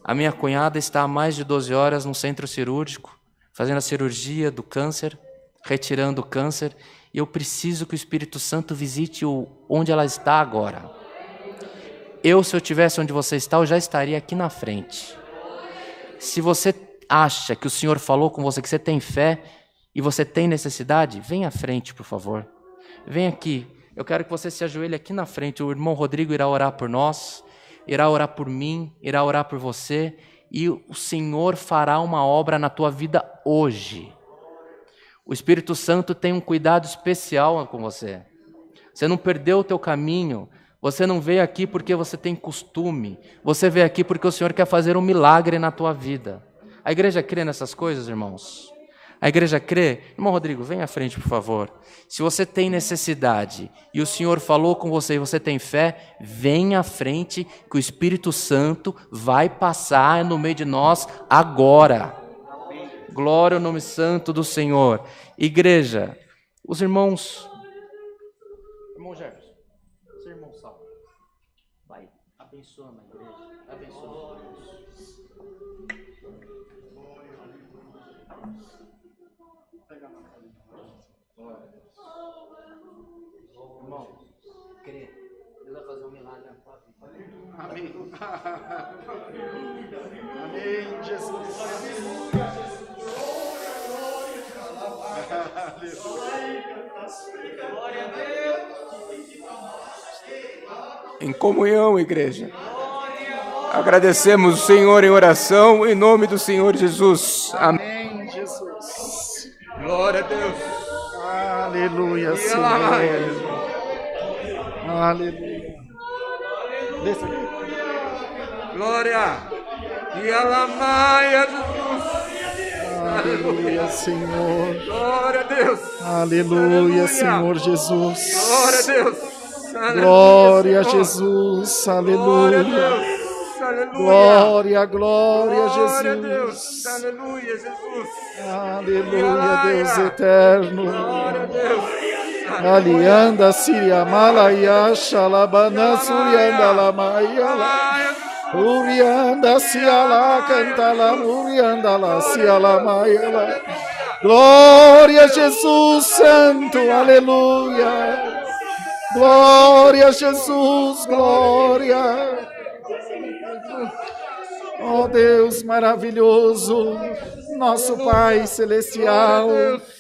A minha cunhada está há mais de 12 horas no centro cirúrgico, fazendo a cirurgia do câncer, retirando o câncer, e eu preciso que o Espírito Santo visite onde ela está agora. Se eu estivesse onde você está, eu já estaria aqui na frente. Se você acha que o Senhor falou com você, que você tem fé, e você tem necessidade, vem à frente, por favor. Vem aqui. Eu quero que você se ajoelhe aqui na frente. O irmão Rodrigo irá orar por nós, irá orar por mim, irá orar por você. E o Senhor fará uma obra na tua vida hoje. O Espírito Santo tem um cuidado especial com você. Você não perdeu o teu caminho. Você não veio aqui porque você tem costume. Você veio aqui porque o Senhor quer fazer um milagre na tua vida. A igreja crê nessas coisas, irmãos? A igreja crê? Irmão Rodrigo, vem à frente, por favor. Se você tem necessidade e o Senhor falou com você e você tem fé, vem à frente que o Espírito Santo vai passar no meio de nós agora. Glória ao nome santo do Senhor. Igreja, os irmãos... Irmão Jefferson, seu irmão Saulo, vai abençoando a igreja, abençoando os irmãos. Irmão, crê. Deus vai fazer um milagre na tua vida. Amém. Amém, Jesus. Glória a Deus. Em comunhão, igreja. Agradecemos o Senhor em oração, em nome do Senhor Jesus. Amém. Amém, Jesus. Glória a Deus. Aleluia, Senhor. Aleluia. Desça aqui. Glória. E alamaia, Jesus. Aleluia, Senhor. Glória a Deus. Aleluia, Senhor Jesus. Glória a Deus. Glória a Jesus. Aleluia. Glória, glória, Jesus. Aleluia, Jesus. Aleluia, Deus eterno. Glória a Deus. Alianda Siria Malaya Shalabana Surianda Lamaya Urianda Siala Cantala Urianda La Siala Maya. Glória a Jesus Santo, aleluia. Glória a Jesus, glória. Oh Deus maravilhoso, nosso Pai Celestial,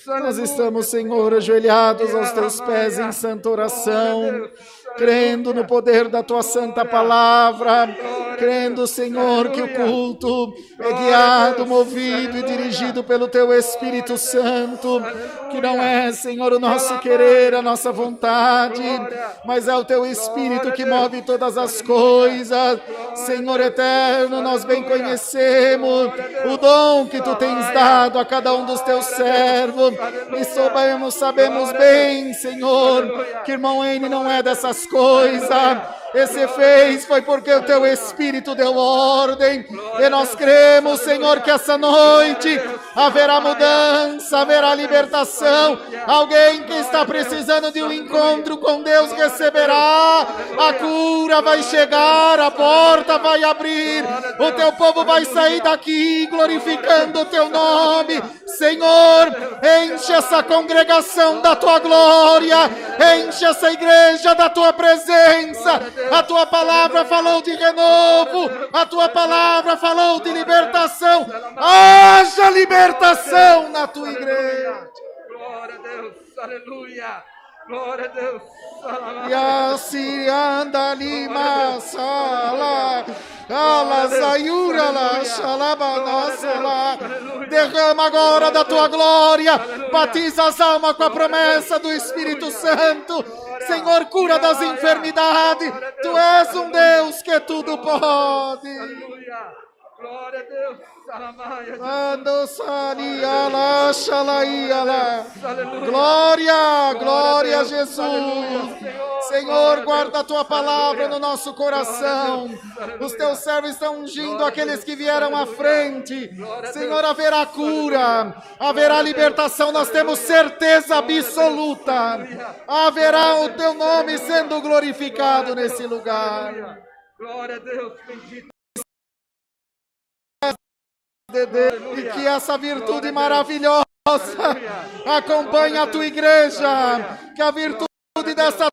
nós estamos, Senhor, ajoelhados aos Teus pés em santa oração, crendo no poder da Tua santa palavra, crendo, Senhor, que o culto é guiado, movido e dirigido pelo Teu Espírito Santo, que não é, Senhor, o nosso querer, a nossa vontade, mas é o Teu Espírito que move todas as coisas. Senhor eterno, nós bem conhecemos o dom que Tu tens dado a cada um dos Teus servos, e sabemos bem, Senhor, que irmão N não é dessas coisas. Esse fez foi porque o Teu Espírito deu ordem, e nós cremos, Senhor, que essa noite haverá mudança, haverá libertação. Alguém que está precisando de um encontro com Deus receberá, a cura vai chegar, a porta vai abrir, o Teu povo vai sair daqui glorificando o Teu nome. Senhor, enche essa congregação da Tua glória, enche essa igreja da Tua presença. A Tua palavra falou de renovo, a Tua palavra falou de libertação. Haja libertação na Tua igreja. Glória a Deus, aleluia. Glória a Deus. E assim anda lima sala, ala zaiura la xalabanasala. Derrama agora da Tua glória, batiza as almas com a promessa do Espírito Santo. Senhor, cura das enfermidades. Tu és um Deus que tudo pode. Aleluia. Glória a Deus. Glória, glória a Jesus. Senhor, guarda a Tua palavra no nosso coração. Os Teus servos estão ungindo aqueles que vieram à frente. Senhor, haverá cura, haverá libertação. Nós temos certeza absoluta. Haverá o Teu nome sendo glorificado nesse lugar. Glória a Deus, bendito. E que essa virtude maravilhosa acompanhe a Tua igreja, que a virtude dessa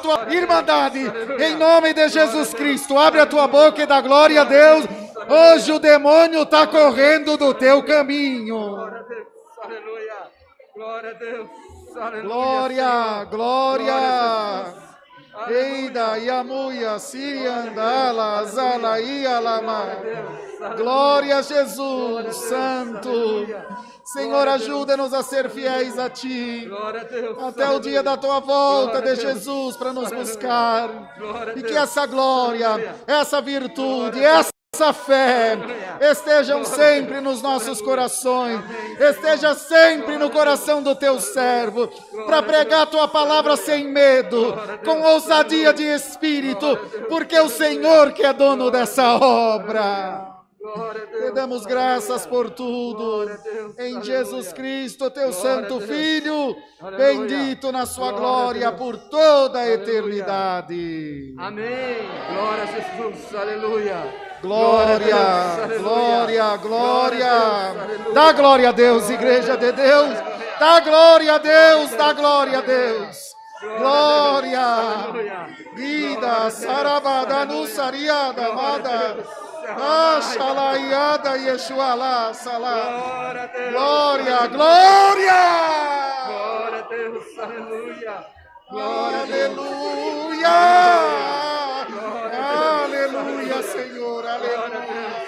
Tua irmandade, em nome de Jesus Cristo, abre a Tua boca e dá glória a Deus. Hoje o demônio está correndo do Teu caminho. Aleluia, glória a Deus, aleluia. Glória, glória. Eida, Yamuia, Siriandala, Zalaia, Lama. Glória a Jesus, Santo. Senhor, ajuda-nos a ser fiéis a Ti, até o dia da Tua volta de Jesus para nos buscar. E que essa glória, essa virtude, essa fé estejam sempre nos nossos corações, esteja sempre no coração do Teu servo, para pregar a Tua palavra sem medo, com ousadia de espírito, porque é o Senhor que é dono dessa obra. Te damos graças por tudo, em Jesus Cristo, Teu Santo Filho, bendito na Sua glória por toda a eternidade. Amém. Glória a Jesus, aleluia. Glória, glória, glória. Dá glória a Deus, igreja de Deus. Dá glória a Deus, dá glória a Deus. Glória. Vida, sarabada, nussariada, mada. Xalaiada, Yeshua, salá. Glória, glória. Glória a Deus, aleluia. Glória, aleluia. Aleluia, Senhor, aleluia.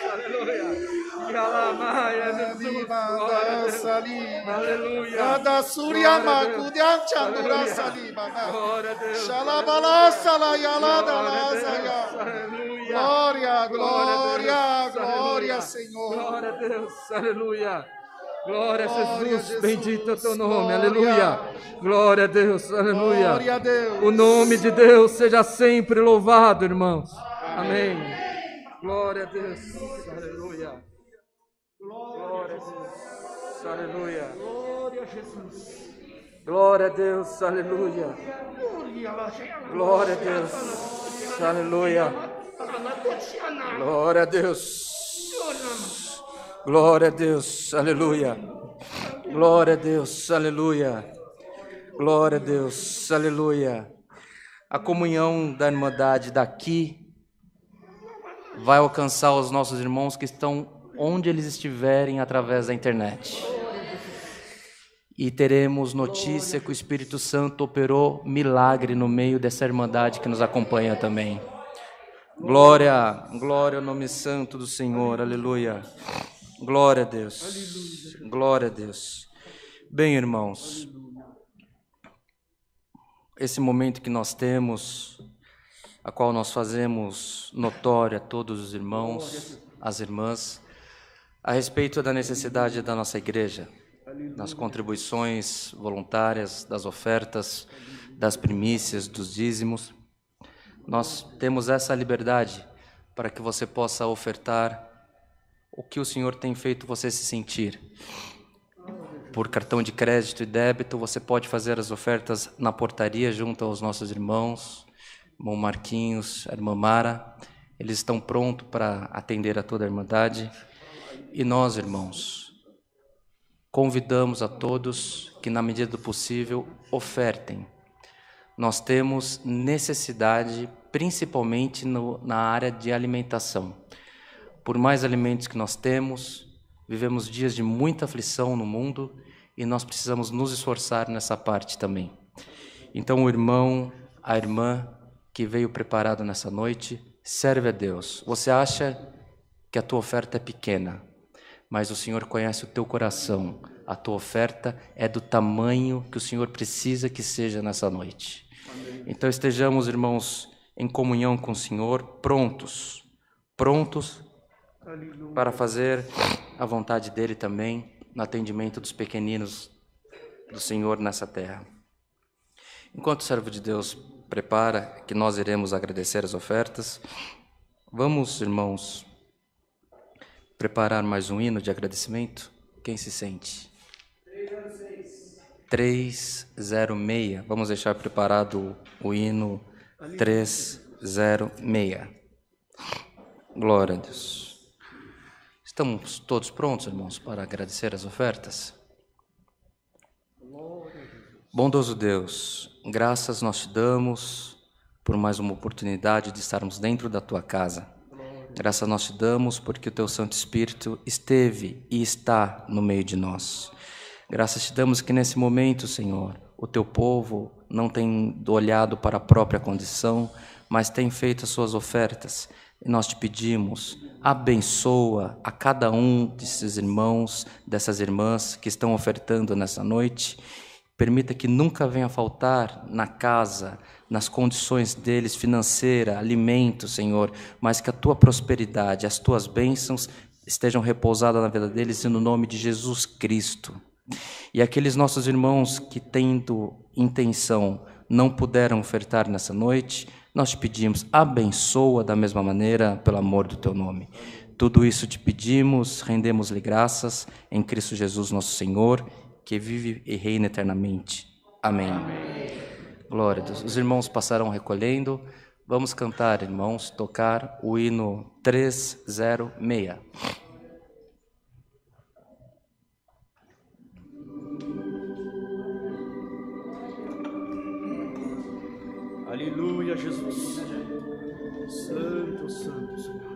Aleluia. Da Surya Makudian Chandura Saliba. Shalabala Salayala Lazaya. Glória, glória, glória, Senhor. Glória a Deus, aleluia. Glória a Jesus, bendito é o Teu nome, aleluia. Glória a Deus, aleluia. Glória a Deus. O nome de Deus seja sempre louvado, irmãos. Amém. Glória a Deus, aleluia. Glória a Deus, aleluia. Glória a Jesus. Glória a Deus, aleluia. Glória a Deus, aleluia. Glória a Deus. Glória a Deus, aleluia. Glória a Deus, aleluia. Glória a Deus, aleluia. A comunhão da irmandade daqui vai alcançar os nossos irmãos que estão onde eles estiverem através da internet. E teremos notícia que o Espírito Santo operou milagre no meio dessa irmandade que nos acompanha também. Glória, glória ao nome santo do Senhor, aleluia. Glória a Deus, glória a Deus. Bem, irmãos, esse momento que nós temos, a qual nós fazemos notória a todos os irmãos, as irmãs, a respeito da necessidade da nossa igreja, das contribuições voluntárias, das ofertas, das primícias, dos dízimos. Nós temos essa liberdade para que você possa ofertar o que o Senhor tem feito você se sentir. Por cartão de crédito e débito, você pode fazer as ofertas na portaria junto aos nossos irmãos, irmão Marquinhos, a irmã Mara. Eles estão prontos para atender a toda a irmandade. E nós, irmãos, convidamos a todos que, na medida do possível, ofertem. Nós temos necessidade, principalmente na área de alimentação. Por mais alimentos que nós temos, vivemos dias de muita aflição no mundo e nós precisamos nos esforçar nessa parte também. Então, o irmão, a irmã que veio preparado nessa noite, serve a Deus. Você acha que a tua oferta é pequena, mas o Senhor conhece o teu coração. A tua oferta é do tamanho que o Senhor precisa que seja nessa noite. Amém. Então estejamos, irmãos, em comunhão com o Senhor, prontos para fazer a vontade dEle também, no atendimento dos pequeninos do Senhor nessa terra. Enquanto o servo de Deus prepara, que nós iremos agradecer as ofertas, vamos, irmãos, preparar mais um hino de agradecimento. Quem se sente? 306. Vamos deixar preparado o hino 306. Glória a Deus. Estamos todos prontos, irmãos, para agradecer as ofertas? Bondoso Deus, graças nós te damos por mais uma oportunidade de estarmos dentro da tua casa. Graças nós te damos porque o teu Santo Espírito esteve e está no meio de nós. Graças te damos que nesse momento, Senhor, o teu povo não tem olhado para a própria condição, mas tem feito as suas ofertas. E nós te pedimos, abençoa a cada um desses irmãos, dessas irmãs que estão ofertando nessa noite. Permita que nunca venha faltar na casa, nas condições deles, financeira, alimento, Senhor, mas que a tua prosperidade, as tuas bênçãos estejam repousadas na vida deles e no nome de Jesus Cristo. E aqueles nossos irmãos que, tendo intenção, não puderam ofertar nessa noite, nós te pedimos, abençoa da mesma maneira, pelo amor do teu nome. Tudo isso te pedimos, rendemos-lhe graças, em Cristo Jesus nosso Senhor, que vive e reina eternamente. Amém. Amém. Glória a Deus. Os irmãos passarão recolhendo. Vamos cantar, irmãos, tocar o hino 306. Aleluia, Jesus. Santo, santo, Senhor.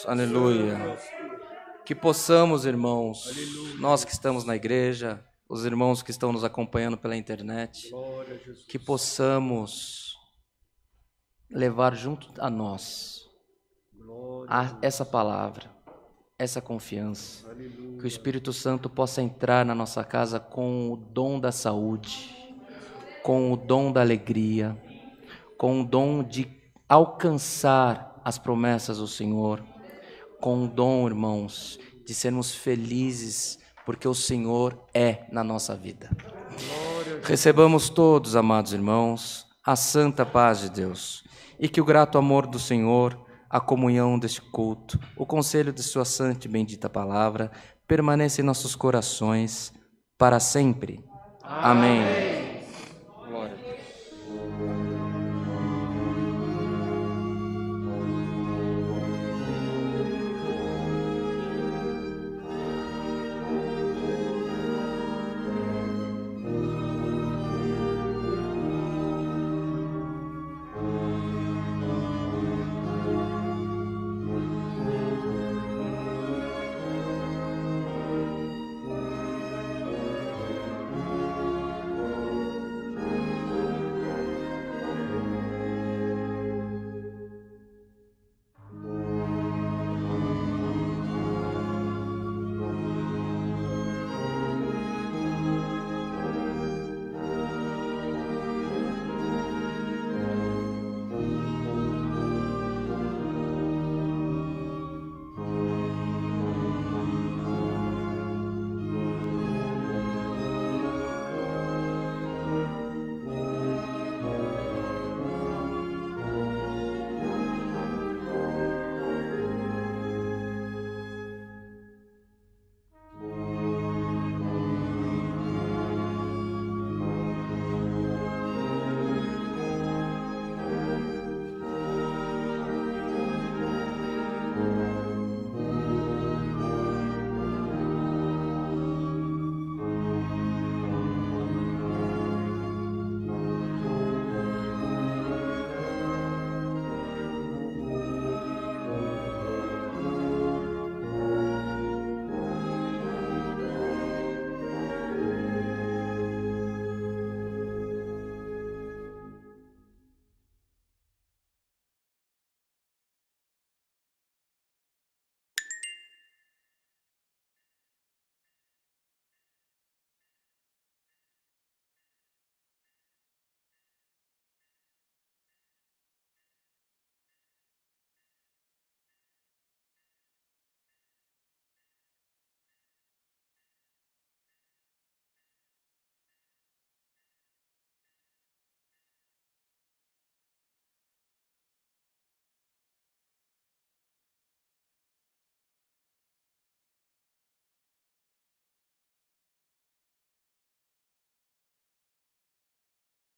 Aleluia. Que possamos, irmãos, nós que estamos na igreja, os irmãos que estão nos acompanhando pela internet, que possamos levar junto a nós essa palavra, essa confiança, que o Espírito Santo possa entrar na nossa casa com o dom da saúde, com o dom da alegria, com o dom de alcançar as promessas do Senhor, com o dom, irmãos, de sermos felizes, porque o Senhor é na nossa vida. Recebamos todos, amados irmãos, a santa paz de Deus, e que o grato amor do Senhor, a comunhão deste culto, o conselho de sua santa e bendita palavra, permaneça em nossos corações para sempre. Amém.